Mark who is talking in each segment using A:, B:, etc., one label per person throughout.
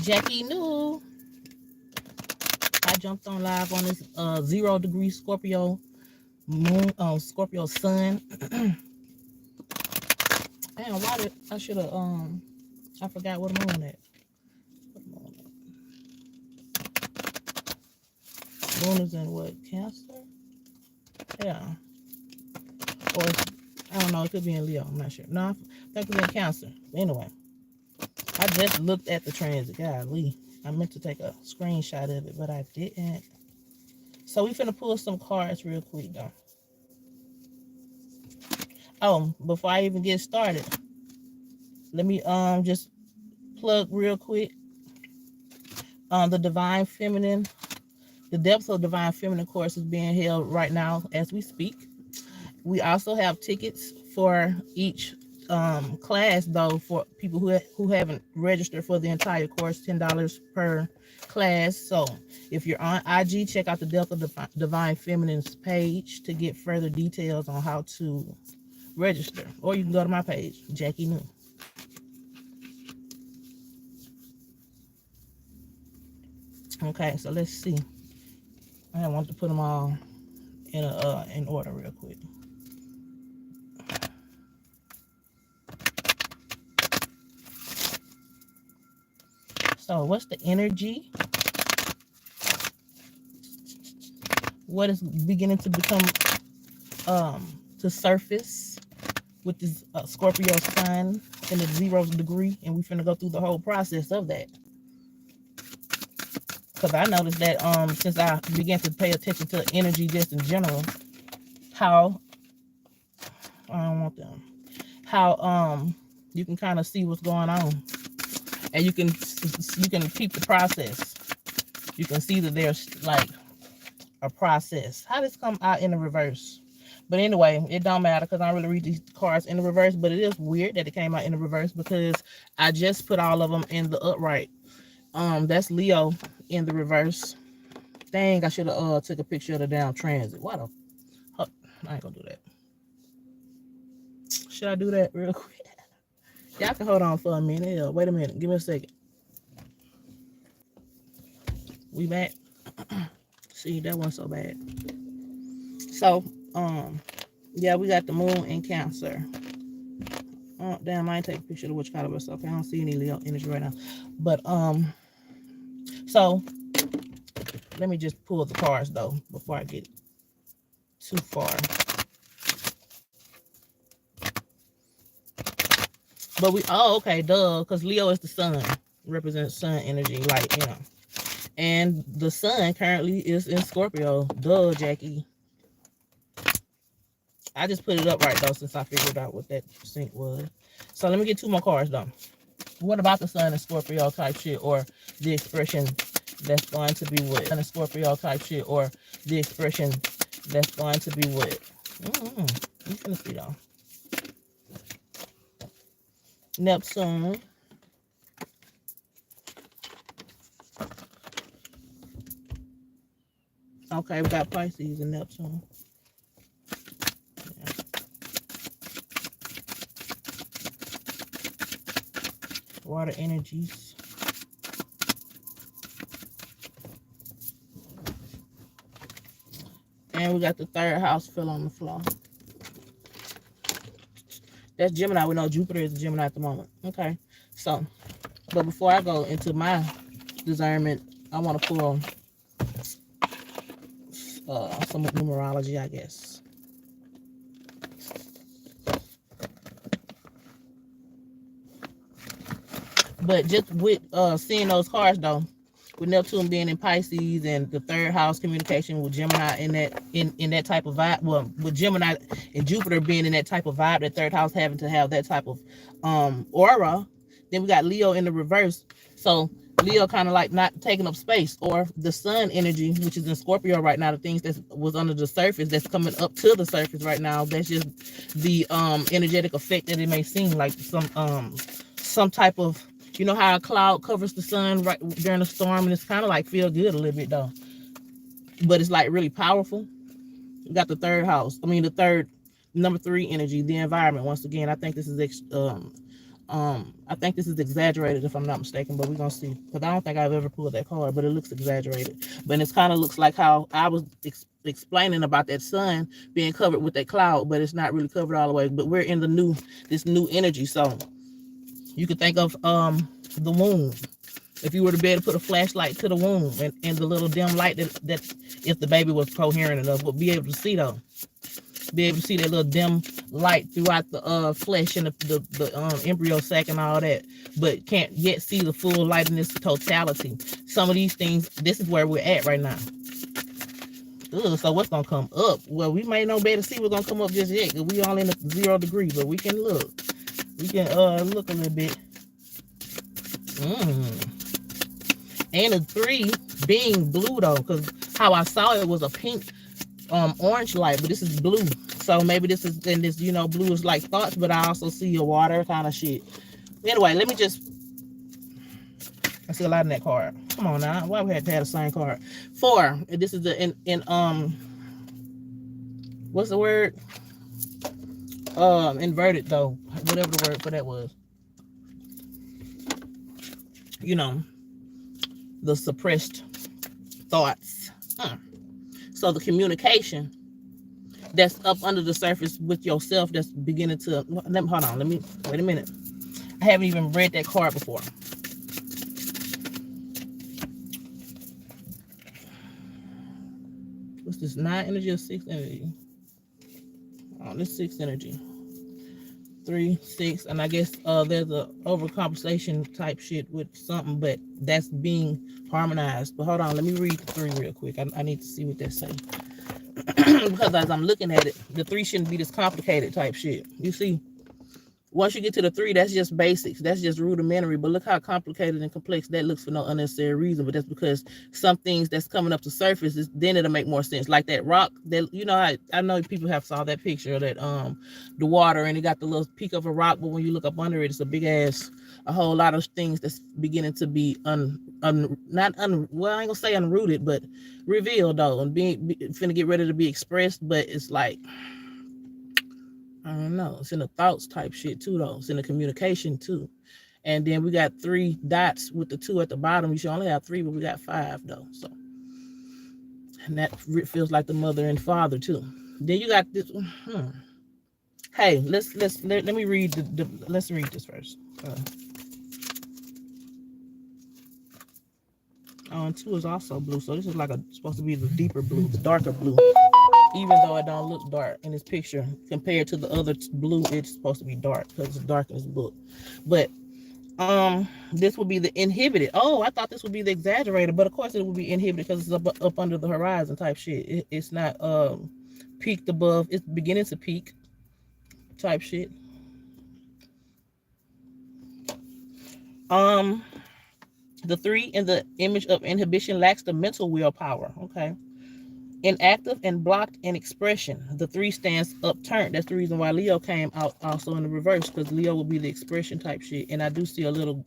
A: Jackie knew. I jumped on live on this 0 degree Scorpio moon, Scorpio sun. Damn, why did I should have I forgot what moon at. What moon at? Moon is in what? Cancer? Yeah. Or I don't know, it could be in Leo, I'm not sure. No, I think it's in Cancer. Anyway, I just looked at the transit. Golly. I meant to take a screenshot of it, but I didn't. So we finna pull some cards real quick though. Oh, before I even get started, let me just plug real quick. The Divine Feminine, the Depths of Divine Feminine course is being held right now as we speak. We also have tickets for each class though, for people who haven't registered for the entire course, $10 per class. So if you're on IG, check out the Depth of Divine Feminine's page to get further details on how to register, or you can go to my page, Jackie New. Okay, so let's see. I want to put them all in order real quick. So what's the energy? What is beginning to become to surface with this Scorpio sun in the 0 degree, and we finna go through the whole process of that. Because I noticed that since I began to pay attention to energy just in general, how I don't want them, how you can kind of see what's going on, and you can keep the process. You can see that there's like a process. How does this come out in the reverse? But anyway, it don't matter because I don't really read these cards in the reverse. But it is weird that it came out in the reverse because I just put all of them in the upright. That's Leo in the reverse. Dang, I should have took a picture of the damn transit. What the? Oh, I ain't gonna do that. Should I do that real quick? Y'all can hold on for a minute. Wait a minute. Give me a second. We back. See, that wasn't so bad. So, yeah, we got the moon in Cancer. Oh, damn, I ain't take a picture of which caliber. Okay, I don't see any Leo energy right now. But, so let me just pull the cards though before I get too far. But okay, duh, because Leo is the sun, represents sun energy, like, you know. And the sun currently is in Scorpio. Duh, Jackie. I just put it up right though since I figured out what that sync was. So let me get 2 more cards though. What about the sun and Scorpio type shit, or the expression that's going to be what? Sun and Scorpio type shit, or the expression that's going to be what? I'm gonna see though. Neptune. Okay, we got Pisces and Neptune. Yeah. Water energies. And we got the 3rd house fell on the floor. That's Gemini. We know Jupiter is a Gemini at the moment. Okay. So, but before I go into my discernment, I want to pull some numerology, I guess. But just with seeing those cards though, with Neptune being in Pisces and the 3rd house communication with Gemini in that type of vibe, well, with Gemini and Jupiter being in that type of vibe, that 3rd house having to have that type of aura, then we got Leo in the reverse. So Leo kind of like not taking up space, or the sun energy, which is in Scorpio right now, the things that was under the surface that's coming up to the surface right now, that's just the energetic effect that it may seem like some type of, you know how a cloud covers the sun right during a storm, and it's kind of like feel good a little bit though, but it's like really powerful. You got the 3rd house, I mean the number 3 energy, the environment. Once again, I think this is I think this is exaggerated if I'm not mistaken, but we're gonna see, because I don't think I've ever pulled that card, but it looks exaggerated. But it kind of looks like how I was explaining about that sun being covered with that cloud, but it's not really covered all the way. But we're in this new energy, so you could think of the womb. If you were to be able to put a flashlight to the womb, and the little dim light that if the baby was coherent enough, would be able to see though. Be able to see that little dim light throughout the flesh and the embryo sac and all that, but can't yet see the full light in its totality. Some of these things, this is where we're at right now. Ugh, so what's gonna come up? Well, we may not be able to see what's gonna come up just yet, because we all in a 0 degree, but we can look. We can look a little bit. And the 3 being blue though, because how I saw it was a pink orange light, but this is blue. So maybe this is, and this, you know, blue is like thoughts, but I also see a water kind of shit. Anyway, let me just, I see a lot in that card. Come on now, why we had to have the same card? 4, this is the in what's the word? Inverted though, whatever the word for that was. You know, the suppressed thoughts. So the communication that's up under the surface with yourself that's beginning to, hold on, let me, wait a minute. I haven't even read that card before. What's this, 9 energy or 6 energy? Oh, this 6 energy. 3, 6, and I guess there's a overcompensation type shit with something, but that's being harmonized. But hold on, let me read the 3 real quick. I need to see what that say. Because as I'm looking at it, the 3 shouldn't be this complicated type shit. You see, once you get to the 3, that's just basics. That's just rudimentary. But look how complicated and complex that looks for no unnecessary reason. But that's because some things that's coming up to surface, then it'll make more sense. Like that rock, that, you know, I know people have saw that picture of that the water, and it got the little peak of a rock, but when you look up under it, it's a big ass, a whole lot of things that's beginning to be well, I ain't gonna say unrooted, but revealed though, and finna get ready to be expressed. But it's like, I don't know. It's in the thoughts type shit too, though. It's in the communication too. And then we got 3 dots with the 2 at the bottom. You should only have 3, but we got 5 though. So, and that feels like the mother and father too. Then you got this. Hey, let me read let's read this first. And 2 is also blue, so this is like supposed to be the deeper blue, the darker blue. Even though it don't look dark in this picture compared to the other blue, it's supposed to be dark because it's dark in this book. But this will be the inhibited. Oh, I thought this would be the exaggerated, but of course it will be inhibited because it's up under the horizon type shit. It's not peaked above. It's beginning to peak type shit. The 3 in the image of inhibition lacks the mental willpower. Okay. Inactive and blocked in expression. The 3 stands upturned. That's the reason why Leo came out also in the reverse, because Leo will be the expression type shit. And I do see a little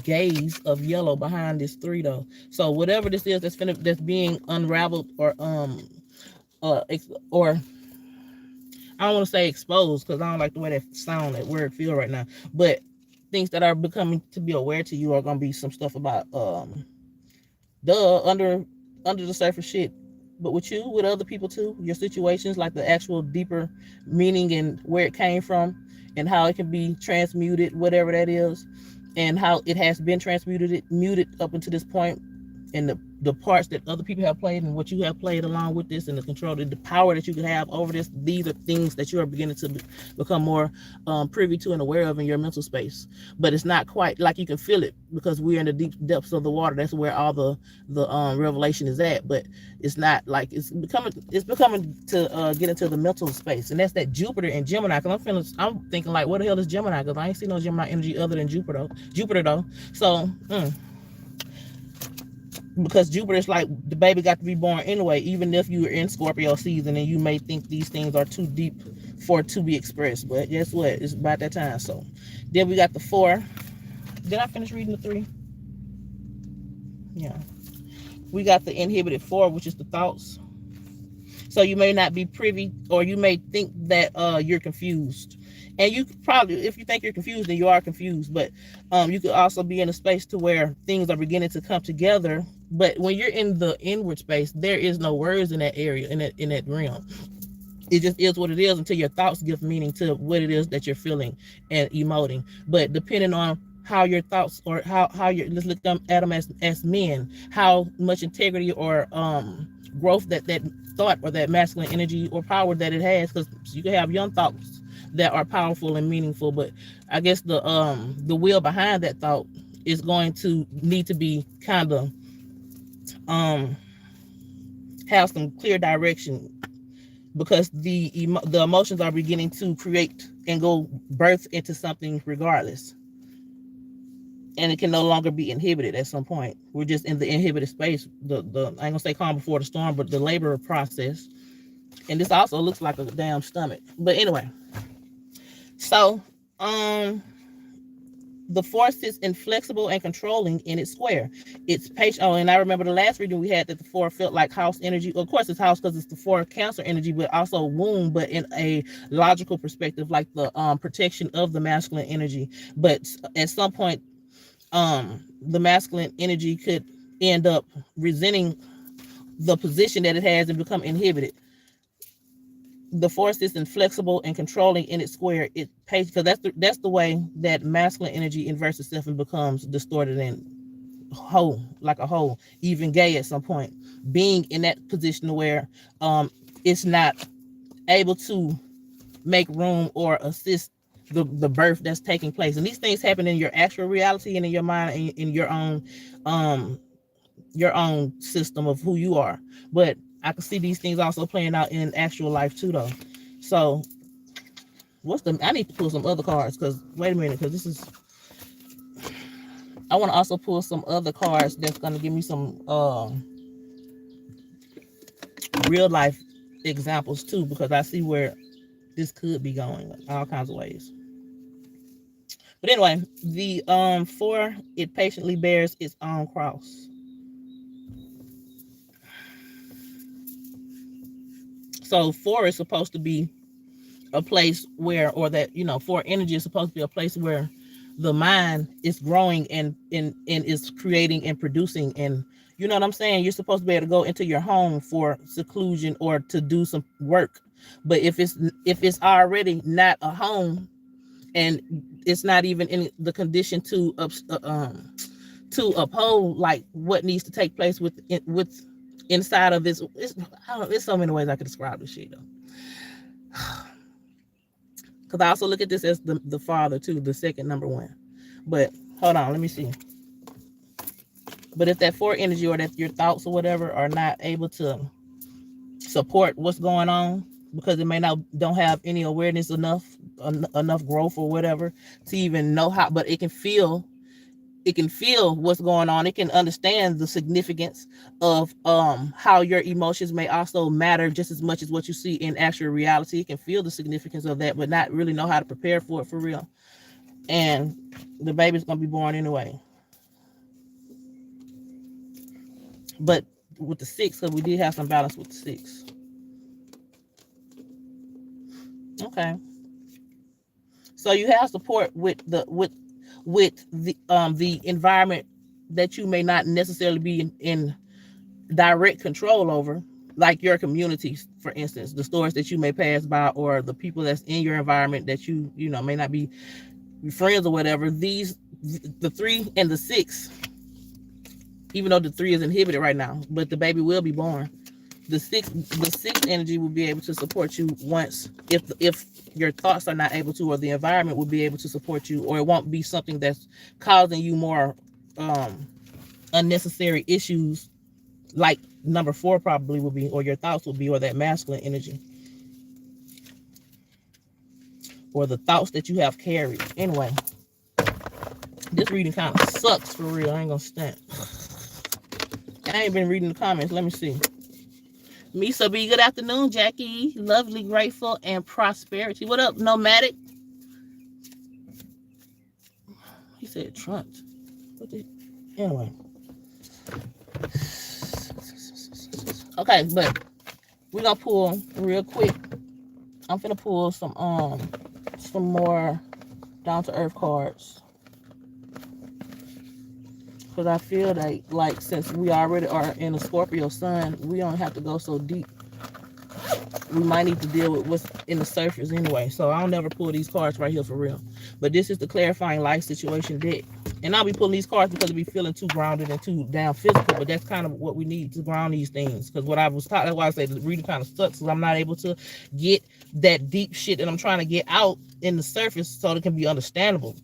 A: gaze of yellow behind this 3 though. So whatever this is that's being unraveled or I don't want to say exposed, because I don't like the way that word feel right now. But things that are becoming to be aware to you are gonna be some stuff about under the surface shit. But with you, with other people too, your situations, like the actual deeper meaning and where it came from and how it can be transmuted, whatever that is, and how it has been muted up until this point, and the parts that other people have played and what you have played along with this, and the control, the power that you can have over this. These are things that you are beginning to become more privy to and aware of in your mental space. But it's not quite like you can feel it, because we're in the deep depths of the water. That's where all the revelation is at. But it's not like it's becoming to get into the mental space, and that's that Jupiter and Gemini. Because I'm thinking like, what the hell is Gemini? Because I ain't seen no Gemini energy other than Jupiter though. So because Jupiter is like, the baby got to be born anyway, even if you are in Scorpio season and you may think these things are too deep to be expressed. But guess what? It's about that time. So then we got the 4. Did I finish reading the 3? Yeah. We got the inhibited 4, which is the thoughts. So you may not be privy, or you may think that you're confused. And you could probably, if you think you're confused, then you are confused. But you could also be in a space to where things are beginning to come together. But when you're in the inward space, there is no words in that area, in that realm. It just is what it is until your thoughts give meaning to what it is that you're feeling and emoting. But depending on how your thoughts, or how you, let's look at them as men, how much integrity or growth that thought or that masculine energy or power that it has, because you can have young thoughts that are powerful and meaningful, but I guess the will behind that thought is going to need to be kind of um have some clear direction, because the emotions are beginning to create and go birth into something regardless, and it can no longer be inhibited. At some point, we're just in the inhibited space, the I ain't gonna say calm before the storm, but the labor process. And this also looks like a damn stomach, but anyway. So the force is inflexible and controlling in its square. It's patient. Oh, and I remember the last reading we had that the 4 felt like house energy. Of course, it's house because it's the 4 Cancer energy, but also womb, but in a logical perspective, like the protection of the masculine energy. But at some point, the masculine energy could end up resenting the position that it has and become inhibited. The force is inflexible and controlling in its square. It pays, because that's the way that masculine energy inverts itself and becomes distorted and whole, like a whole, even gay at some point, being in that position where it's not able to make room or assist the birth that's taking place. And these things happen in your actual reality and in your mind and in your own system of who you are. But I can see these things also playing out in actual life too, though. So I need to pull some other cards, because wait a minute, because this is, I want to also pull some other cards that's going to give me some real life examples too, because I see where this could be going all kinds of ways. But anyway, the 4, it patiently bears its own cross. So 4 is supposed to be a place where, or that, 4 energy is supposed to be a place where the mind is growing and is creating and producing, and you know what I'm saying? You're supposed to be able to go into your home for seclusion or to do some work. But if it's already not a home, and it's not even in the condition to uphold like what needs to take place with inside of this, there's so many ways I could describe this shit though. Because I also look at this as the father too, the second number 1. But hold on, let me see. But if that 4 energy, or that your thoughts or whatever are not able to support what's going on, because it may don't have any awareness enough growth or whatever to even know how, but it can feel what's going on. It can understand the significance of how your emotions may also matter just as much as what you see in actual reality. It can feel the significance of that, but not really know how to prepare for it for real. And the baby's gonna be born anyway. But with the 6, because we did have some balance with the 6. Okay. So you have support with the environment that you may not necessarily be in direct control over, like your communities, for instance, the stores that you may pass by, or the people that's in your environment that you may not be friends or whatever. The 3 and the 6, even though the 3 is inhibited right now, but the baby will be born. The 6 energy will be able to support you once, if your thoughts are not able to, or the environment will be able to support you, or it won't be something that's causing you more unnecessary issues, like number 4 probably will be, or your thoughts will be, or that masculine energy, or the thoughts that you have carried. Anyway, this reading kind of sucks for real. I ain't gonna stand. I ain't been reading the comments. Let me see. Misa B, good afternoon, Jackie. Lovely, grateful, and prosperity. What up, Nomadic? He said Trump. What the? Anyway. Okay, but we're gonna pull real quick. I'm finna pull some some more down to earth cards. Because I feel like since we already are in a Scorpio sun, we don't have to go so deep. We might need to deal with what's in the surface anyway. So I'll never pull these cards right here for real. But this is the clarifying life situation deck. And I'll be pulling these cards because it be feeling too grounded and too down physical. But that's kind of what we need to ground these things. Because what I was taught, that's why I say the reading kind of sucks. Because I'm not able to get that deep shit that I'm trying to get out in the surface so it can be understandable.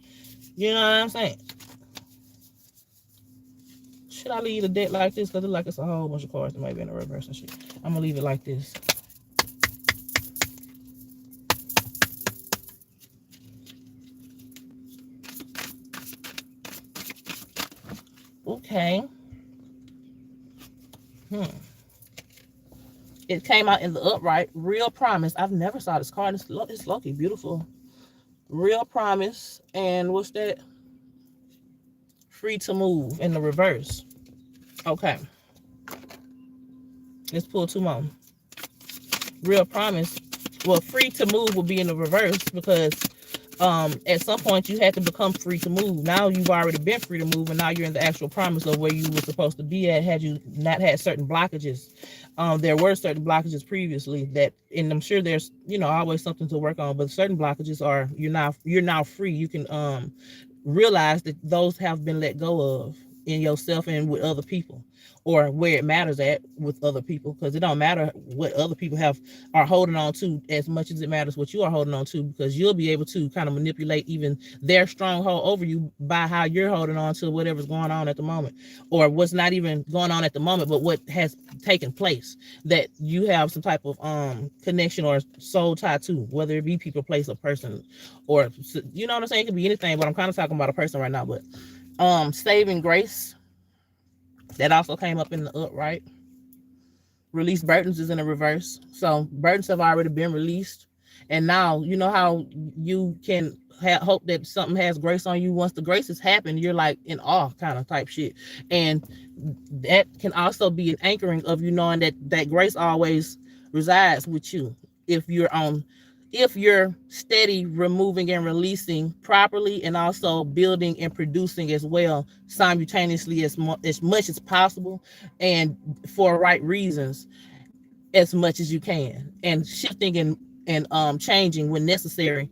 A: You know what I'm saying? Should I leave the deck like this? Because it like it's a whole bunch of cards that might be in the reverse and shit. I'm going to leave it like this. Okay. It came out in the upright. Real promise. I've never saw this card. It's lucky. Beautiful. Real promise. And what's that? Free to move in the reverse. Okay. Let's pull two more. Real promise. Well, free to move will be in the reverse because at some point you had to become free to move. Now you've already been free to move, and now you're in the actual promise of where you were supposed to be at had you not had certain blockages. There were certain blockages previously that, and I'm sure there's always something to work on, but certain blockages are you're now free. You can realize that those have been let go of in yourself and with other people, or where it matters at with other people, because it don't matter what other people are holding on to as much as it matters what you are holding on to, because you'll be able to kind of manipulate even their stronghold over you by how you're holding on to whatever's going on at the moment, or what's not even going on at the moment, but what has taken place that you have some type of connection or soul tie to, whether it be people, place, or person, or you know what I'm saying? It could be anything, but I'm kind of talking about a person right now. But saving grace, that also came up in the upright. Release burdens is in the reverse. So burdens have already been released. And now, you know how you can hope that something has grace on you. Once the grace has happened, you're like in awe kind of type shit. And that can also be an anchoring of you knowing that grace always resides with you. If you're steady removing and releasing properly, and also building and producing as well simultaneously as much as possible, and for right reasons as much as you can, and shifting and changing when necessary,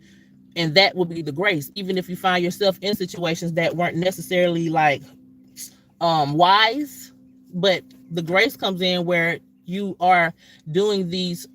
A: and that will be the grace. Even if you find yourself in situations that weren't necessarily like wise, but the grace comes in where you are doing these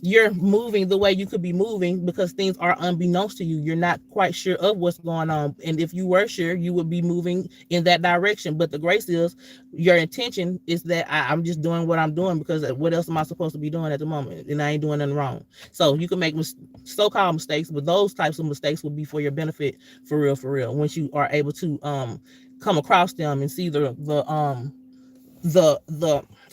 A: you're moving the way you could be moving because things are unbeknownst to you. You're not quite sure of what's going on. And if you were sure, you would be moving in that direction. But the grace is, your intention is that I'm just doing what I'm doing because what else am I supposed to be doing at the moment? And I ain't doing nothing wrong. So you can make so-called mistakes, but those types of mistakes will be for your benefit for real. Once you are able to come across them and see the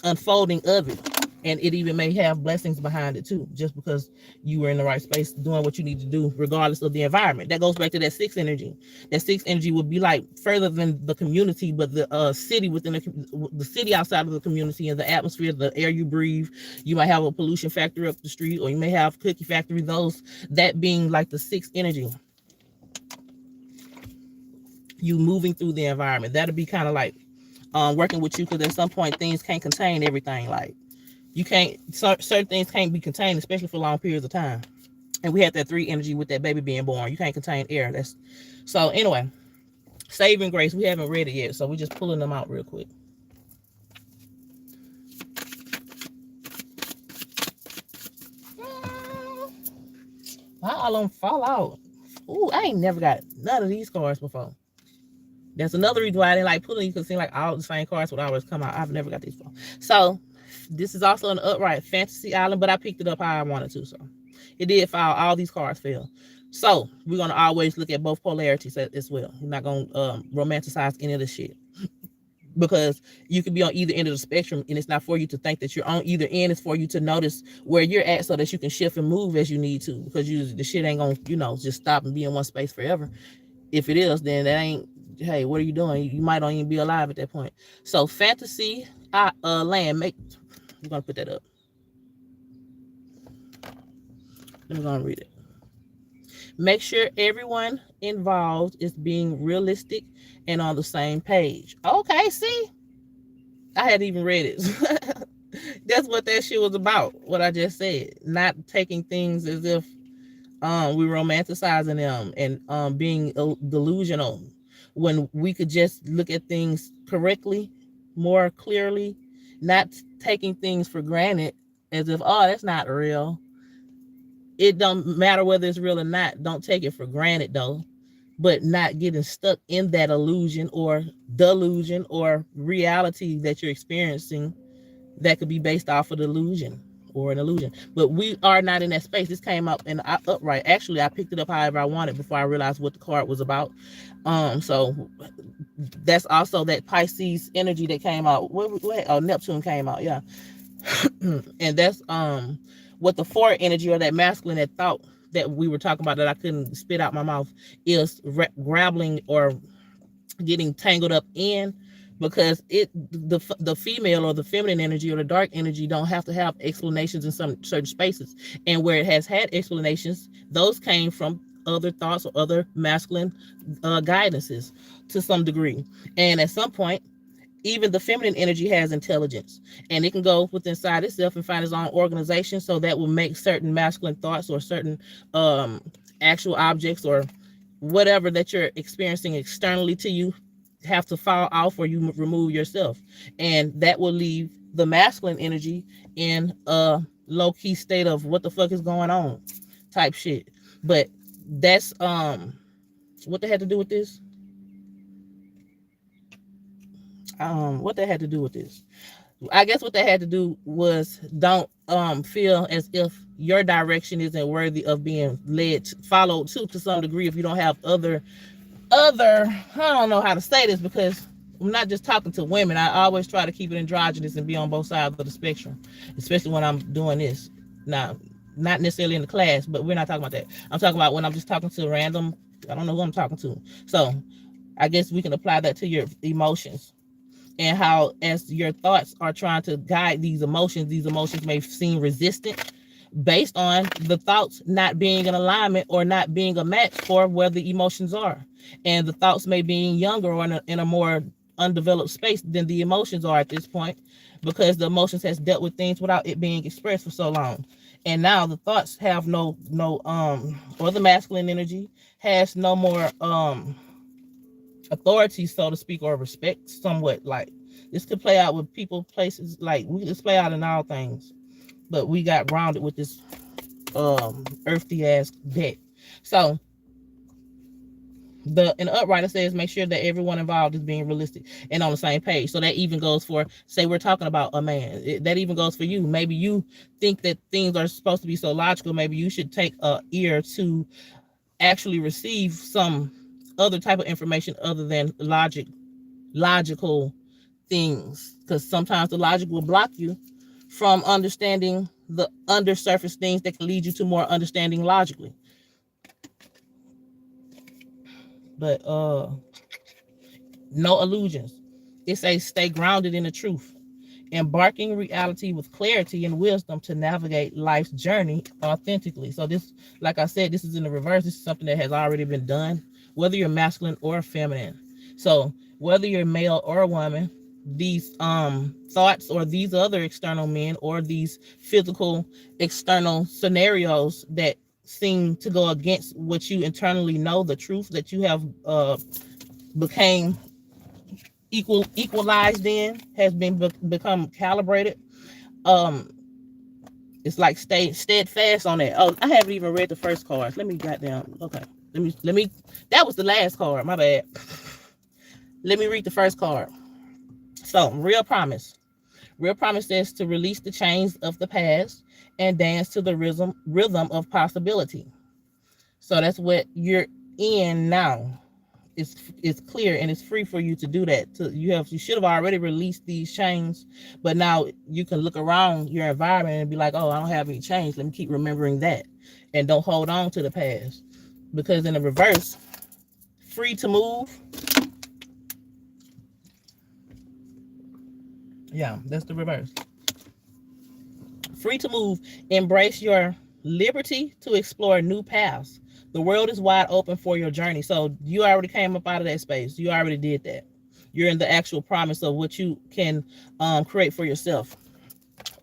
A: unfolding of it. And it even may have blessings behind it too, just because you were in the right space doing what you need to do, regardless of the environment. That goes back to that 6 energy. That 6 energy would be like further than the community, but the city within the city outside of the community, and the atmosphere, the air you breathe. You might have a pollution factory up the street, or you may have cookie factory. That being like the 6 energy. You moving through the environment. That'll be kind of like working with you, because at some point things can't contain everything. Like you can't, certain things can't be contained, especially for long periods of time. And we had that 3 energy with that baby being born. You can't contain air. So anyway, saving grace. We haven't read it yet, so we're just pulling them out real quick. Why all of them fall out? Ooh, I ain't never got none of these cards before. That's another reason why I didn't like pulling. You can see like all the same cards would always come out. I've never got these before. So this is also an upright fantasy island, but I picked it up how I wanted to. So it did fall. All these cards fell. So we're going to always look at both polarities as well. We're not going to romanticize any of this shit, because you could be on either end of the spectrum, and it's not for you to think that you're on either end. It's for you to notice where you're at so that you can shift and move as you need to, because the shit ain't going to, just stop and be in one space forever. If it is, then that ain't, hey, what are you doing? You might not even be alive at that point. So fantasy land, we're going to put that up. Let me go and read it. Make sure everyone involved is being realistic and on the same page. Okay, see, I hadn't even read it. That's what that shit was about. What I just said, not taking things as if we romanticizing them and being delusional when we could just look at things correctly, more clearly, not taking things for granted as if, oh, that's not real. It don't matter whether it's real or not. Don't take it for granted though, but not getting stuck in that illusion or delusion or reality that you're experiencing that could be based off of delusion or an illusion. But we are not in that space. This came up and upright. Actually, I picked it up however I wanted before I realized what the card was about. So that's also that Pisces energy that came out. Oh, Neptune came out, yeah. And that's what the four energy or that masculine, that thought that we were talking about that I couldn't spit out my mouth, is grappling or getting tangled up in, because the female or the feminine energy or the dark energy don't have to have explanations in some certain spaces, and where it has had explanations, those came from other thoughts or other masculine guidances to some degree. And at some point, even the feminine energy has intelligence, and it can go within inside itself and find its own organization, so that will make certain masculine thoughts or certain actual objects or whatever that you're experiencing externally to you have to fall off, or you remove yourself, and that will leave the masculine energy in a low-key state of what the fuck is going on type shit. But that's what they had to do with this. What they had to do with this, I guess what they had to do was don't feel as if your direction isn't worthy of being followed to some degree, if you don't have other I don't know how to say this, because I'm not just talking to women. I always try to keep it androgynous and be on both sides of the spectrum, especially when I'm doing this. Now, not necessarily in the class, but we're not talking about that. I'm talking about when I'm just talking to random, I don't know who I'm talking to. So I guess we can apply that to your emotions, and how as your thoughts are trying to guide these emotions may seem resistant based on the thoughts not being in alignment or not being a match for where the emotions are. And the thoughts may be younger or in a more undeveloped space than the emotions are at this point, because the emotions has dealt with things without it being expressed for so long. And now the thoughts have no or the masculine energy has no more authority, so to speak, or respect somewhat. Like, this could play out with people, places, like this play out in all things. But we got grounded with this earthy ass deck. So in the upright, it says make sure that everyone involved is being realistic and on the same page. So that even goes for, say we're talking about a man, that even goes for you. Maybe you think that things are supposed to be so logical. Maybe you should take a ear to actually receive some other type of information other than logical things, because sometimes the logic will block you from understanding the undersurface things that can lead you to more understanding logically. But no illusions. It says stay grounded in the truth, embarking reality with clarity and wisdom to navigate life's journey authentically. So this, like I said, this is in the reverse. This is something that has already been done, whether you're masculine or feminine. So whether you're male or a woman, these thoughts or these other external men or these physical external scenarios that seem to go against what you internally know, the truth that you have became equalized in, has been become calibrated. It's like stay steadfast on that. Oh, I haven't even read the first card. Let me goddamn. Okay. Let me. That was the last card. My bad. Let me read the first card. So, real promise. Real promise says to release the chains of the past and dance to the rhythm of possibility. So that's what you're in now. It's clear and it's free for you to do that. You should have already released these chains, but now you can look around your environment and be like, oh, I don't have any chains. Let me keep remembering that, and don't hold on to the past, because in the reverse, free to move. Yeah, that's the reverse. Free to move. Embrace your liberty to explore new paths. The world is wide open for your journey. So you already came up out of that space. You already did that. You're in the actual promise of what you can create for yourself,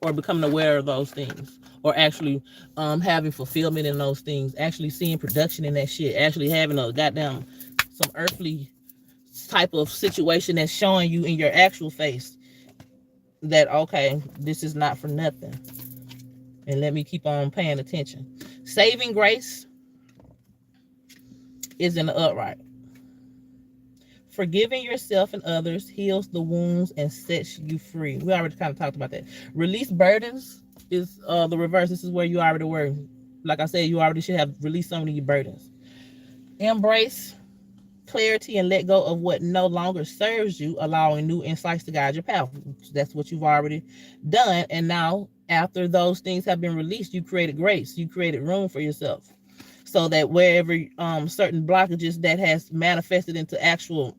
A: or becoming aware of those things, or actually having fulfillment in those things, actually seeing production in that shit, actually having a goddamn some earthly type of situation that's showing you in your actual face that, okay, this is not for nothing. And let me keep on paying attention. Saving grace is in the upright. Forgiving yourself and others heals the wounds and sets you free. We already kind of talked about that. Release burdens is the reverse. This is where you already were. Like I said, you already should have released some of your burdens. Embrace clarity and let go of what no longer serves you, allowing new insights to guide your path. That's what you've already done. And now, after those things have been released, you created grace. You created room for yourself, so that wherever certain blockages that has manifested into actual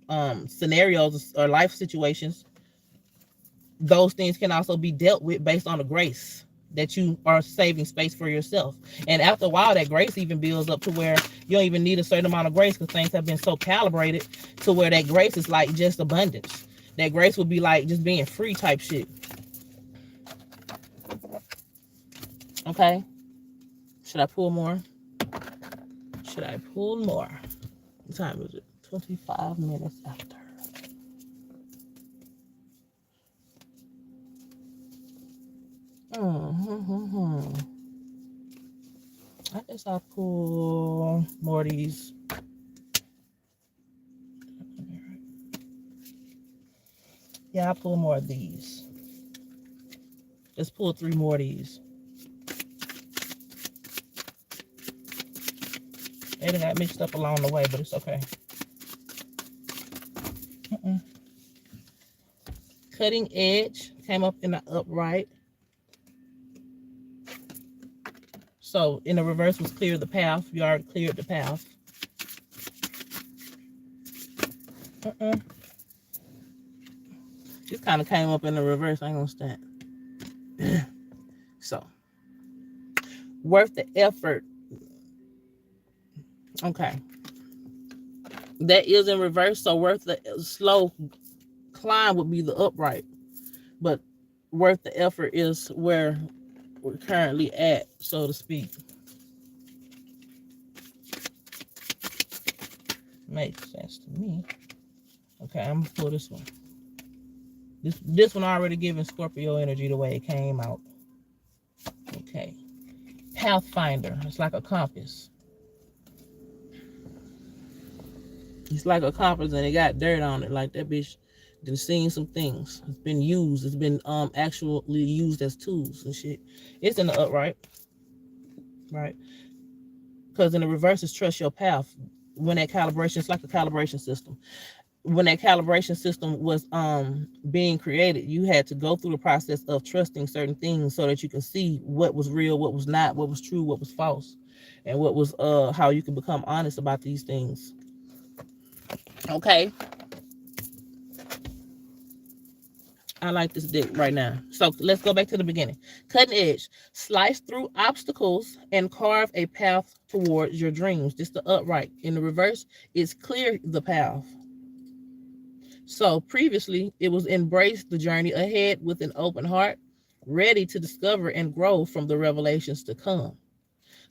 A: scenarios or life situations, those things can also be dealt with based on the grace that you are saving space for yourself. And after a while, that grace even builds up to where you don't even need a certain amount of grace, because things have been so calibrated to where that grace is like just abundance. That grace would be like just being free type shit. Okay. Should I pull more? Should I pull more? What time is it? 25 minutes after. I guess I'll pull more of these. Yeah, I'll pull more of these. Just pull 3 more of these. They got mixed up along the way, but it's okay. Cutting edge came up in the upright. So in the reverse was clear the path. You already cleared the path. This kind of came up in the reverse. I ain't gonna stand. So, worth the effort. Okay. That is in reverse. So worth the slow climb would be the upright. But worth the effort is where we're currently at, so to speak. Makes sense to me. Okay, I'm gonna pull this one. This one already giving Scorpio energy the way it came out. Okay. Pathfinder. It's like a compass. It's like a compass and it got dirt on it. Like that bitch done seen some things. It's been used. It's been actually used as tools and shit. It's in the upright. Right? Because in the reverse is trust your path. When that calibration, it's like a calibration system. When that calibration system was being created, you had to go through the process of trusting certain things so that you can see what was real, what was not, what was true, what was false, and what was how you can become honest about these things. Okay. I like this deck right now. So let's go back to the beginning. Cutting edge. Slice through obstacles and carve a path towards your dreams. Just the upright. In the reverse, it's clear the path. So previously, it was embrace the journey ahead with an open heart, ready to discover and grow from the revelations to come.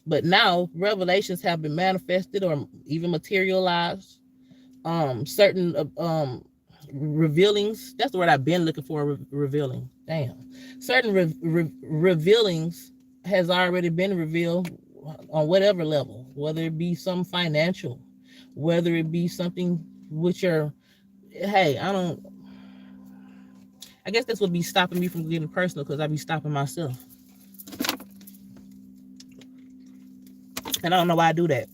A: But now, revelations have been manifested or even materialized. Certain revealings, that's the word I've been looking for, revealing. Damn. Certain revealings has already been revealed on whatever level, whether it be some financial, whether it be something which are, hey, I guess that's what be stopping me from getting personal, because I be stopping myself. And I don't know why I do that.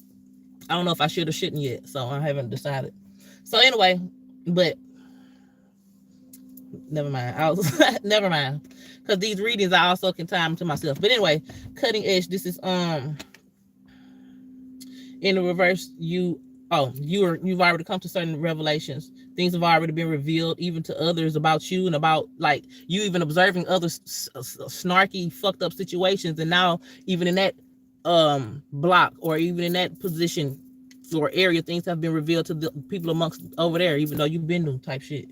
A: I don't know if I should or shouldn't yet, so I haven't decided. So anyway, but never mind. Never mind. Because these readings I also can time to myself. But anyway, cutting edge. This is in the reverse. You've already come to certain revelations. Things have already been revealed, even to others, about you and about like you even observing other snarky, fucked up situations. And now even in that, block, or even in that position or area, things have been revealed to the people amongst over there, even though you've been new type shit.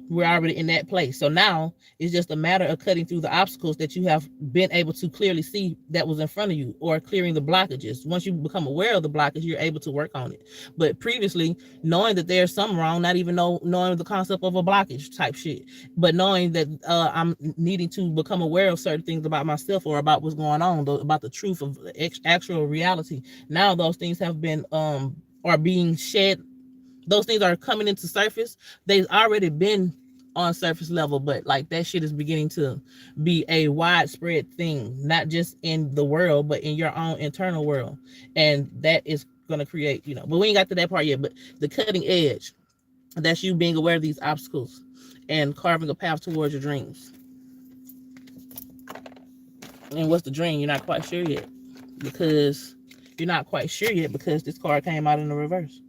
A: We're already in that place. So now it's just a matter of cutting through the obstacles that you have been able to clearly see that was in front of you, or clearing the blockages. Once you become aware of the blockage, you're able to work on it. But previously, knowing that there's something wrong, not even knowing the concept of a blockage type shit, but knowing that I'm needing to become aware of certain things about myself, or about what's going on, about the truth of actual reality. Now those things have been are being shed. Those things are coming into surface. They've already been on surface level, but like that shit is beginning to be a widespread thing, not just in the world, but in your own internal world. And that is going to create, but we ain't got to that part yet. But the cutting edge, that's you being aware of these obstacles and carving a path towards your dreams. And what's the dream? You're not quite sure yet, because this card came out in the reverse.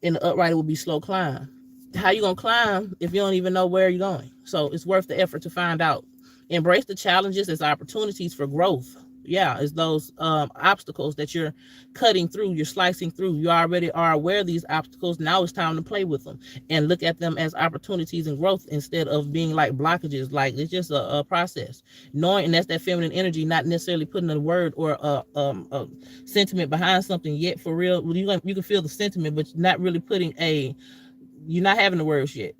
A: In the upright, it will be slow climb. How you gonna climb if you don't even know where you're going? So it's worth the effort to find out. Embrace the challenges as opportunities for growth. Yeah, it's those obstacles that you're cutting through, you're slicing through. You already are aware of these obstacles. Now it's time to play with them and look at them as opportunities and growth, instead of being like blockages. Like, it's just a process. Knowing, and that's that feminine energy, not necessarily putting a word or a sentiment behind something yet. For real, you can feel the sentiment, but not really you're not having the words yet.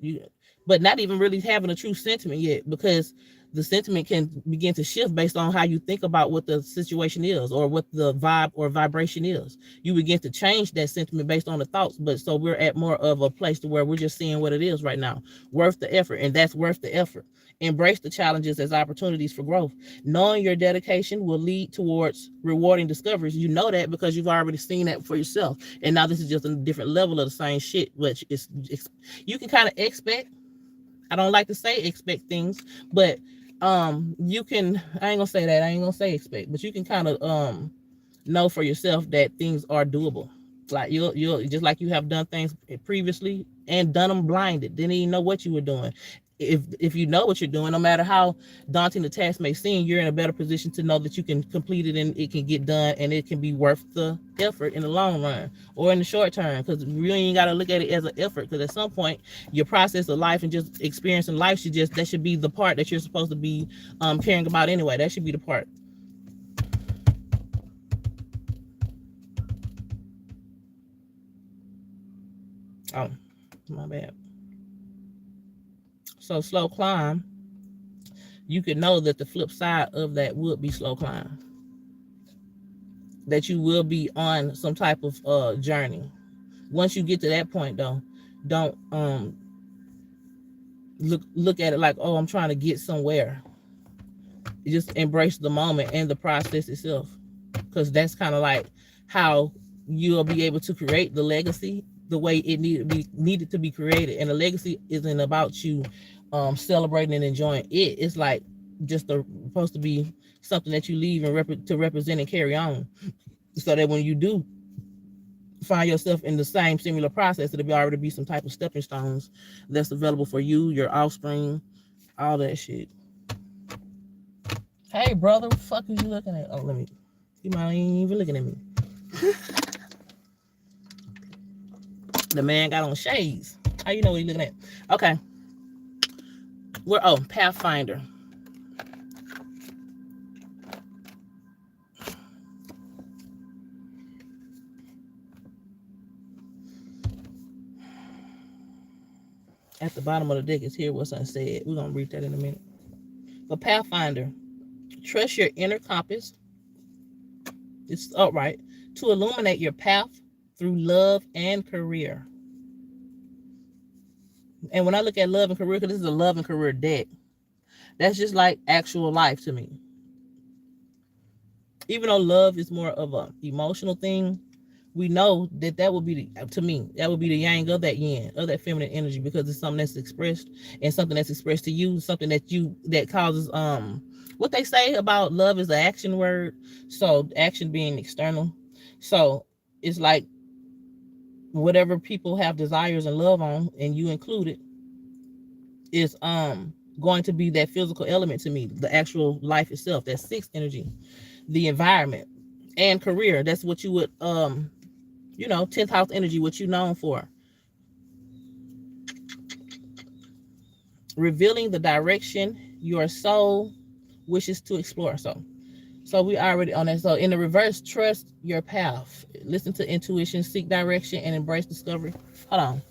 A: But not even really having a true sentiment yet, because the sentiment can begin to shift based on how you think about what the situation is, or what the vibe or vibration is. You begin to change that sentiment based on the thoughts. But so we're at more of a place to where we're just seeing what it is right now. Worth the effort, and that's worth the effort. Embrace the challenges as opportunities for growth. Knowing your dedication will lead towards rewarding discoveries. You know that because you've already seen that for yourself. And now this is just a different level of the same shit, which is, you can kind of expect. I don't like to say expect things, but you can, I ain't gonna say that, I ain't gonna say expect, but you can kind of know for yourself that things are doable. Like you'll just like you have done things previously and done them blinded, didn't even know what you were doing. If you know what you're doing, no matter how daunting the task may seem, you're in a better position to know that you can complete it and it can get done, and it can be worth the effort in the long run or in the short term. Because you really ain't got to look at it as an effort, because at some point your process of life and just experiencing life that should be the part that you're supposed to be caring about anyway. That should be the part. Oh, my bad. So slow climb, you could know that the flip side of that would be slow climb. That you will be on some type of journey. Once you get to that point, though, don't look at it like, oh, I'm trying to get somewhere. You just embrace the moment and the process itself, because that's kind of like how you'll be able to create the legacy the way it needed to be created. And the legacy isn't about you celebrating and enjoying it. It's like just supposed to be something that you leave and to represent and carry on, so that when you do find yourself in the same similar process, it'll already be some type of stepping stones that's available for you, your offspring, all that shit. Hey brother, what the fuck is you looking at? Oh, you might ain't even looking at me. The man got on shades. How you know what he's looking at? Okay. Pathfinder. At the bottom of the deck is here what's unsaid. We're going to read that in a minute. But Pathfinder, trust your inner compass. It's upright to illuminate your path through love and career. And when I look at love and career, because this is a love and career deck, that's just like actual life to me. Even though love is more of an emotional thing, we know that would be to me, that would be the yang of that yin, of that feminine energy, because it's something that's expressed, and something that's expressed to you, something that causes what they say about love is the action word. So action being external. So it's like whatever people have desires and love on, and you included, is going to be that physical element to me, the actual life itself, that sixth energy. the environment, and career. That's what you would 10th house energy, what you known for. Revealing the direction your soul wishes to explore. So we already on that. So in the reverse, trust your path. Listen to intuition, seek direction, and embrace discovery. Hold on.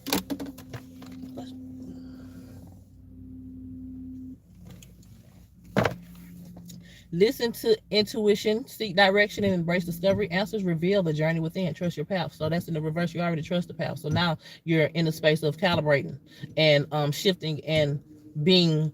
A: Listen to intuition, seek direction, and embrace discovery. Answers reveal the journey within. Trust your path. So that's in the reverse. You already trust the path. So now you're in the space of calibrating and shifting and being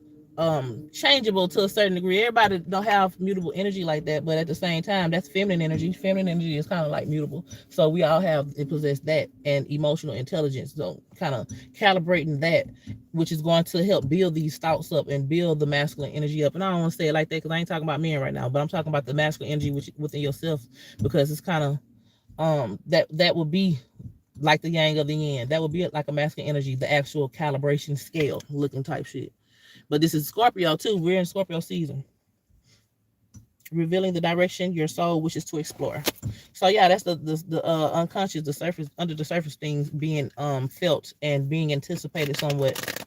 A: changeable to a certain degree. Everybody don't have mutable energy like that, but at the same time, that's feminine energy. Feminine energy is kind of like mutable. So we all have and possess that, and emotional intelligence. So kind of calibrating that, which is going to help build these thoughts up and build the masculine energy up. And I don't want to say it like that because I ain't talking about men right now, but I'm talking about the masculine energy within yourself, because it's kind of that would be like the yang of the yin. That would be like a masculine energy, the actual calibration scale looking type shit. But this is Scorpio too. We're in Scorpio season. Revealing the direction your soul wishes to explore. So yeah, that's the unconscious, the surface, under the surface things being felt and being anticipated somewhat.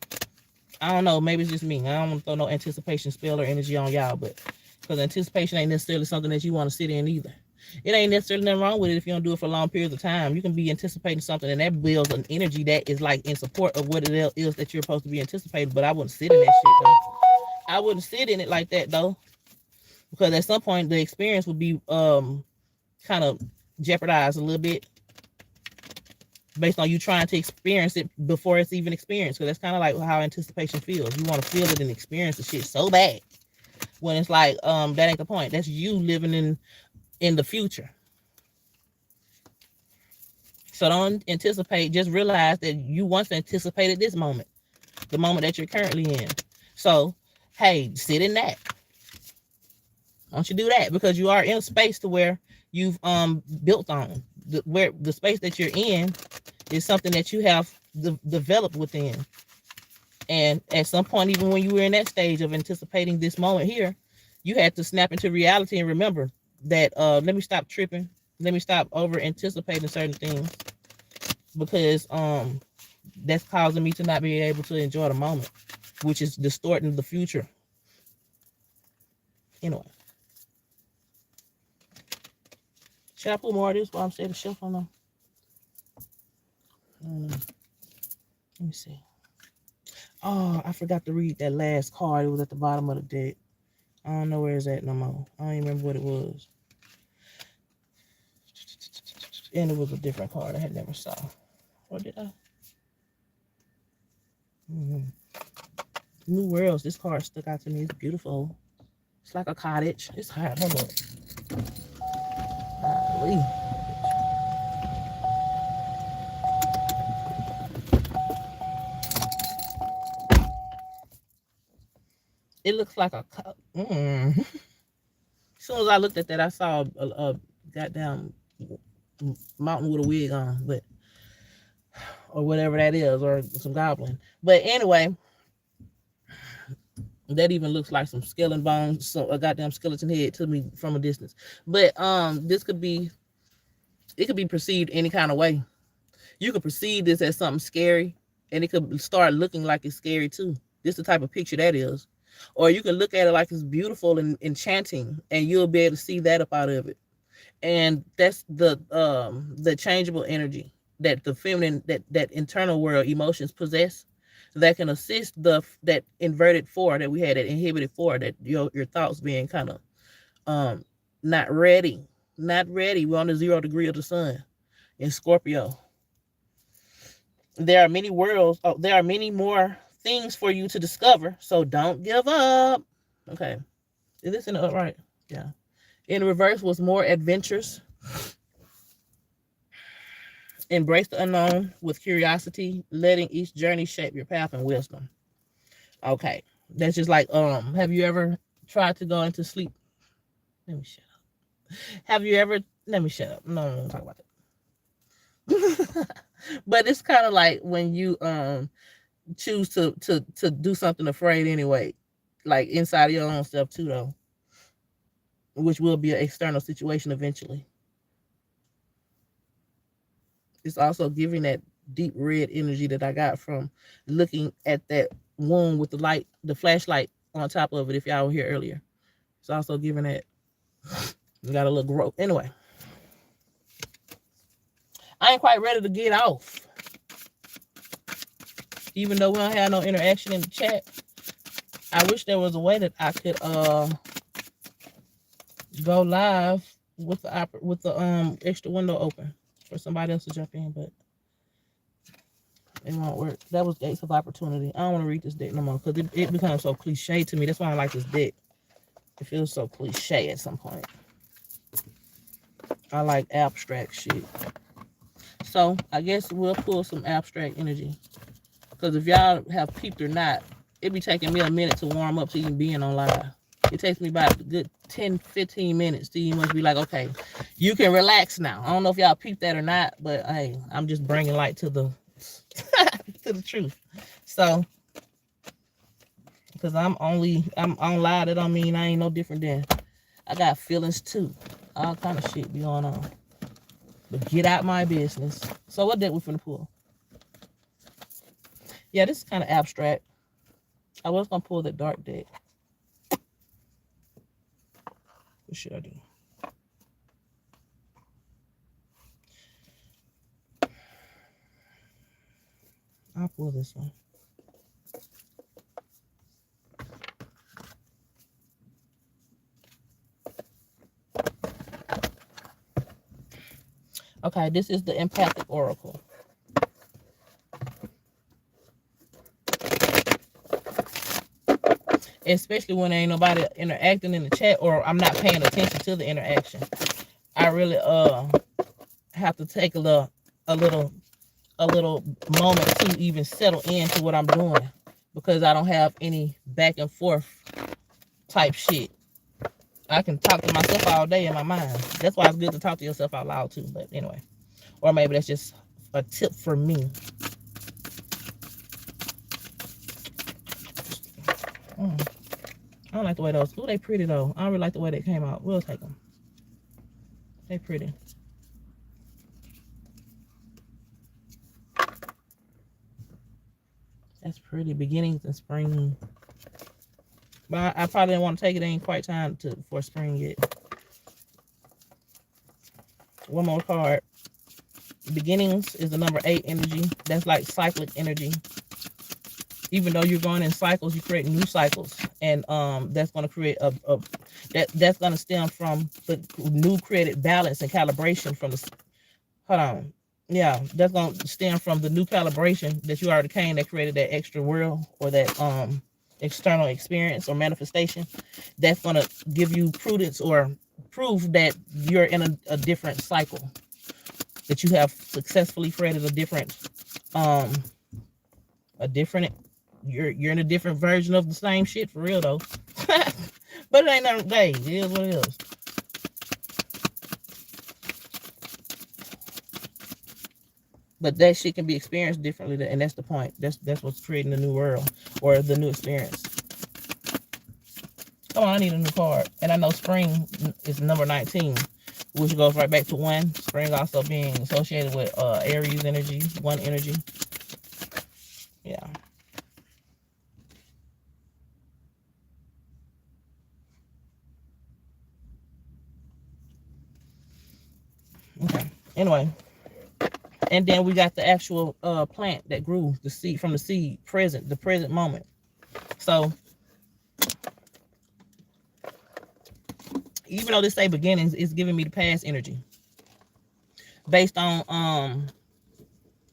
A: I don't know, maybe it's just me. I don't want to throw no anticipation spell or energy on y'all, but because anticipation ain't necessarily something that you want to sit in either. It ain't necessarily nothing wrong with it if you don't do it for long periods of time. You can be anticipating something, and that builds an energy that is like in support of what it is that you're supposed to be anticipating. But I wouldn't sit in that shit though. I wouldn't sit in it like that though, because at some point the experience would be kind of jeopardized a little bit based on you trying to experience it before it's even experienced. Because that's kind of like how anticipation feels. You want to feel it and experience the shit so bad, when it's like that ain't the point. That's you living in the future. So don't anticipate, just realize that you once anticipated this moment, the moment that you're currently in. So hey, sit in that. Don't you do that, because you are in a space to where you've built on, where the space that you're in is something that you have developed within. And at some point, even when you were in that stage of anticipating this moment here, you had to snap into reality and remember that let me stop tripping. Let me stop over anticipating certain things, because that's causing me to not be able to enjoy the moment, which is distorting the future. Anyway. Should I put more of this while I'm setting the shelf on them? Let me see. Oh, I forgot to read that last card. It was at the bottom of the deck. I don't know where it's at no more. I don't even remember what it was. And it was a different card I had never saw. Or did I? New Worlds. This card stuck out to me. It's beautiful. It's like a cottage. It's hot. Hold on. It looks like a as soon as I looked at that, I saw a goddamn mountain with a wig on, but or whatever that is, or some goblin. But anyway, that even looks like some skeleton bones, so a goddamn skeleton head to me from a distance. But this could be, it could be perceived any kind of way. You could perceive this as something scary, and it could start looking like it's scary too. This is the type of picture that is. Or you can look at it like it's beautiful and enchanting, and you'll be able to see that up out of it. And that's the changeable energy that the feminine, that internal world emotions possess, that can assist that inverted four that we had, that inhibited four, that your thoughts being kind of not ready. We're on the 0 degree of the sun in Scorpio. There are many worlds. Oh, there are many more things for you to discover. So don't give up. Okay. Is this in the upright? Yeah. In reverse was more adventures. Embrace the unknown with curiosity, letting each journey shape your path and wisdom. Okay. That's just like, have you ever tried to go into sleep? Let me shut up. Have you ever, let me shut up. No, I don't talk about that. But it's kind of like when you choose to do something afraid anyway, like inside of your own self too, though. which will be an external situation eventually. It's also giving that deep red energy that I got from looking at that wound with the flashlight on top of it. If y'all were here earlier, it's also giving that. You got a little growth. Anyway, I ain't quite ready to get off. Even though we don't have no interaction in the chat, I wish there was a way that I could go live with the extra window open for somebody else to jump in, but it won't work. That was Gates of Opportunity. I don't want to read this deck no more because it becomes so cliche to me. That's why I like this deck. It feels so cliche at some point. I like abstract shit. So I guess we'll pull some abstract energy. Because if y'all have peeped or not, it be taking me a minute to warm up to even being on live. It takes me about a good 10, 15 minutes to you must be like, okay, you can relax now. I don't know if y'all peeped that or not, but hey, I'm just bringing light to the to the truth. So, because I'm on live, that don't mean I ain't no different than I got feelings too. All kind of shit be going on. But get out my business. So what deck we finna pull? Yeah, this is kind of abstract. I was gonna pull the dark deck. What should I do? I'll pull this one. Okay, this is the Empathic Oracle. Especially when there ain't nobody interacting in the chat or I'm not paying attention to the interaction. I really have to take a little moment to even settle into what I'm doing because I don't have any back and forth type shit. I can talk to myself all day in my mind. That's why it's good to talk to yourself out loud too. But anyway, or maybe that's just a tip for me. I don't like the way those. Oh, they pretty though. I don't really like the way they came out. We'll take them. They pretty. That's pretty. Beginnings and spring. But I probably didn't want to take it. It ain't quite time for spring yet. One more card. Beginnings is the number 8 energy. That's like cyclic energy. Even though you're going in cycles, you create new cycles, and that's going to create that's going to stem from the new created balance and calibration from the. Hold on. Yeah, that's going to stem from the new calibration that you already came that created that extra world or that external experience or manifestation. That's going to give you prudence or proof that you're in a different cycle, that you have successfully created a different you're in a different version of the same shit for real though. But it ain't nothing. Hey, it is what it is. But that shit can be experienced differently, and that's the point. That's what's creating the new world or the new experience. Come on, I need a new card. And I know spring is number 19, which goes right back to 1. Spring also being associated with Aries energy, 1 energy. Yeah. Okay. Anyway. And then we got the actual plant that grew the seed from the seed, the present moment. So even though this say beginnings, it's giving me the past energy. Based on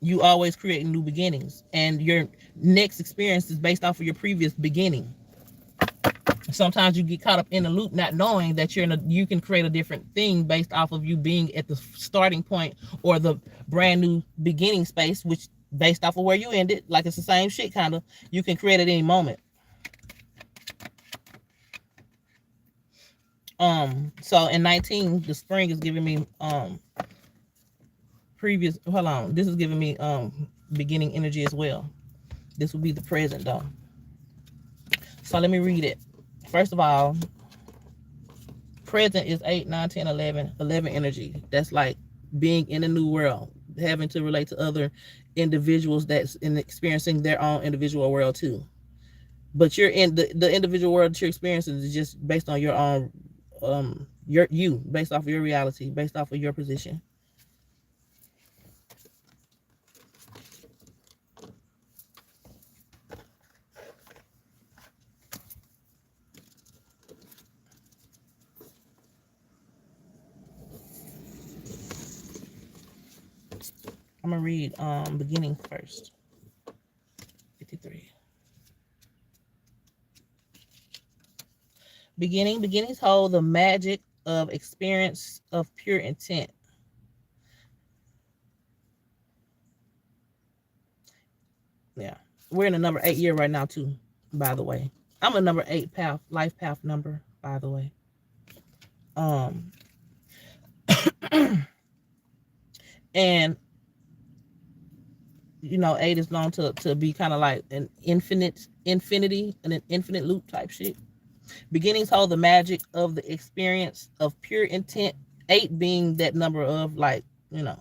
A: you always creating new beginnings, and your next experience is based off of your previous beginning. Sometimes you get caught up in the loop, not knowing that you can create a different thing based off of you being at the starting point or the brand new beginning space, which based off of where you ended, like it's the same shit kind of, you can create at any moment. So in 19, the spring is giving me this is giving me beginning energy as well. This will be the present though. So let me read it. First of all, present is 8, 9, 10, 11, 11 energy. That's like being in a new world, having to relate to other individuals that's in experiencing their own individual world too. But you're in the individual world that you're experiencing is just based on your own you, based off of your reality, based off of your position. I'm gonna read beginning first. 53. Beginnings hold the magic of experience of pure intent. Yeah, we're in the number 8 year right now too, by the way. I'm a number 8 path, life path number, by the way. And you know, 8 is known to be kind of like an infinity and an infinite loop type shit. Beginnings hold the magic of the experience of pure intent. 8 being that number of like, you know,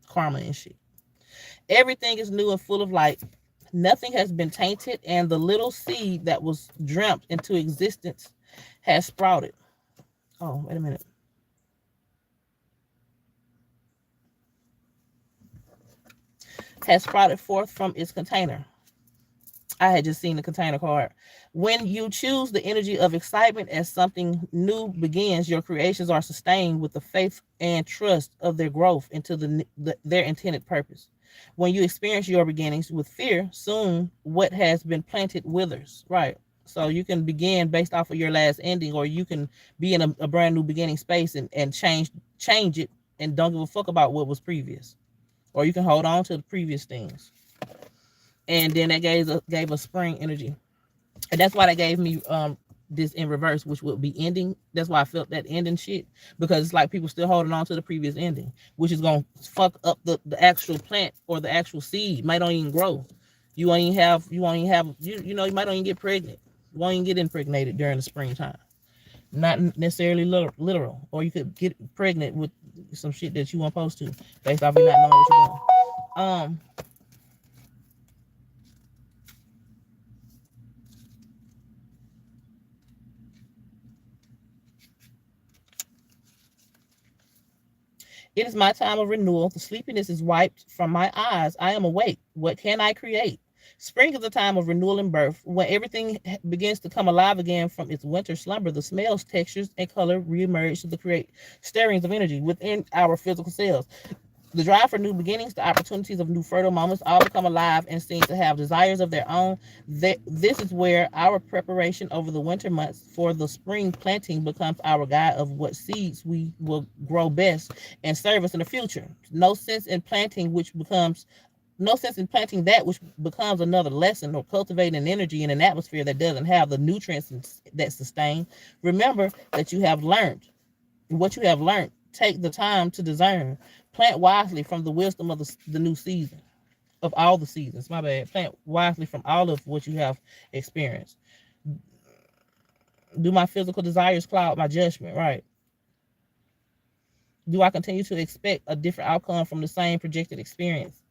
A: karma and shit. Everything is new and full of light. Nothing has been tainted, and the little seed that was dreamt into existence has sprouted. Oh, wait a minute. Has sprouted forth from its container. I had just seen the container card. When you choose the energy of excitement as something new begins, your creations are sustained with the faith and trust of their growth into their intended purpose. When you experience your beginnings with fear, soon what has been planted withers. Right. So you can begin based off of your last ending, or you can be in a brand new beginning space and change it and don't give a fuck about what was previous. Or you can hold on to the previous things. And then that gave us spring energy. And that's why they gave me this in reverse, which would be ending. That's why I felt that ending shit, because it's like people still holding on to the previous ending, which is gonna fuck up the actual plant or the actual seed. Might not even grow. You might not even get pregnant. You won't even get impregnated during the springtime. Not necessarily literal, or you could get pregnant with some shit that you weren't supposed to, based off you not knowing what you're doing. It is my time of renewal. The sleepiness is wiped from my eyes. I am awake. What can I create? Spring is a time of renewal and birth, when everything begins to come alive again from its winter slumber. The smells, textures, and color reemerge to create stirrings of energy within our physical cells. The drive for new beginnings, the opportunities of new fertile moments, all become alive and seem to have desires of their own. This is where our preparation over the winter months for the spring planting becomes our guide of what seeds we will grow best and serve us in the future. No sense in planting that which becomes another lesson, or cultivating an energy in an atmosphere that doesn't have the nutrients that sustain. Remember that you have learned what you have learned. Take the time to discern. Plant wisely from the wisdom of the new season, of all the seasons. My bad. Plant wisely from all of what you have experienced. Do my physical desires cloud my judgment? Right. Do I continue to expect a different outcome from the same projected experience?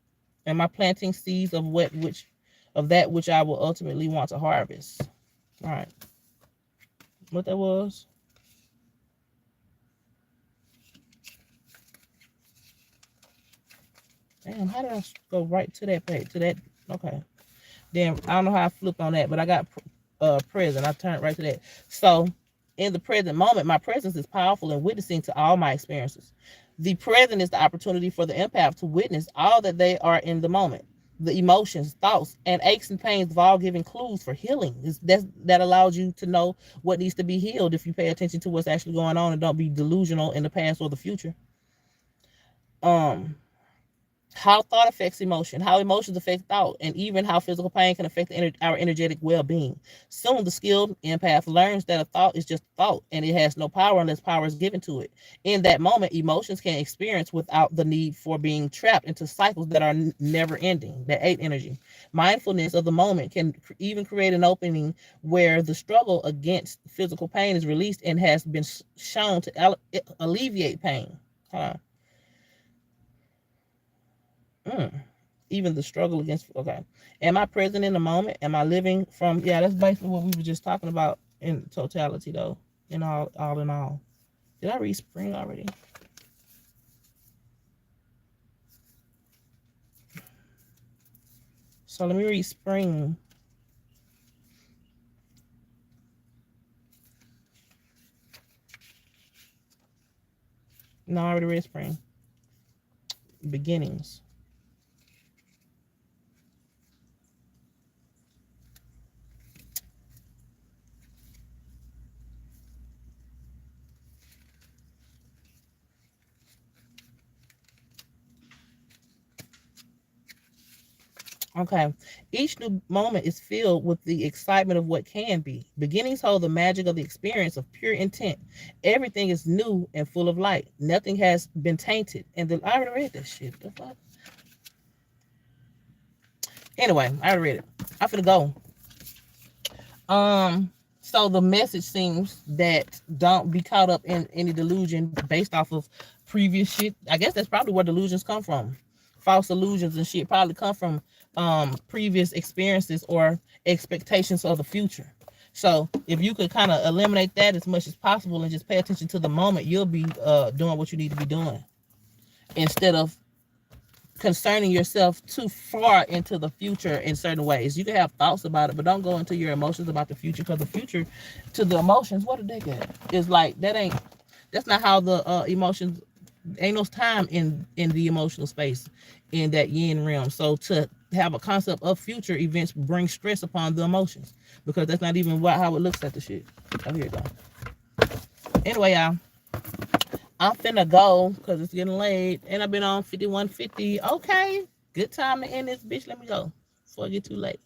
A: Am I planting seeds of that which I will ultimately want to harvest? All right. What that was? Damn, how did I go right to that page? To that? Okay. Then I don't know how I flipped on that, but I got present. I turned right to that. So in the present moment, my presence is powerful and witnessing to all my experiences. The present is the opportunity for the empath to witness all that they are in the moment. The emotions, thoughts, and aches and pains of all giving clues for healing. That allows you to know what needs to be healed if you pay attention to what's actually going on and don't be delusional in the past or the future. how thought affects emotion, how emotions affect thought, and even how physical pain can affect our energetic well-being. Soon, the skilled empath learns that a thought is just a thought, and it has no power unless power is given to it. In that moment, emotions can experience without the need for being trapped into cycles that are never ending. That 8 energy. Mindfulness of the moment can even create an opening where the struggle against physical pain is released and has been shown to alleviate pain. Huh. Even the struggle against, okay, am I present in the moment? Am I living from, yeah, that's basically what we were just talking about in totality though, in all in all. Did I read spring already? So let me read spring. No, I already read spring. Beginnings. Okay. Each new moment is filled with the excitement of what can be. Beginnings hold the magic of the experience of pure intent. Everything is new and full of light. Nothing has been tainted. And then I already read that shit. The fuck? Anyway, I already read it. I'm finna go. So the message seems that don't be caught up in any delusion based off of previous shit. I guess that's probably where delusions come from. False illusions and shit probably come from previous experiences or expectations of the future. So if you could kind of eliminate that as much as possible and just pay attention to the moment, you'll be doing what you need to be doing instead of concerning yourself too far into the future in certain ways. You can have thoughts about it, but don't go into your emotions about the future, because the future to the emotions, what a dickhead, is like that's not how the emotions, ain't no time in the emotional space in that yin realm. So to have a concept of future events brings stress upon the emotions, because that's not even how it looks at the shit. Oh, here you go. Anyway, y'all, I'm finna go because it's getting late and I've been on 5150. Okay, good time to end this bitch. Let me go before I get too late.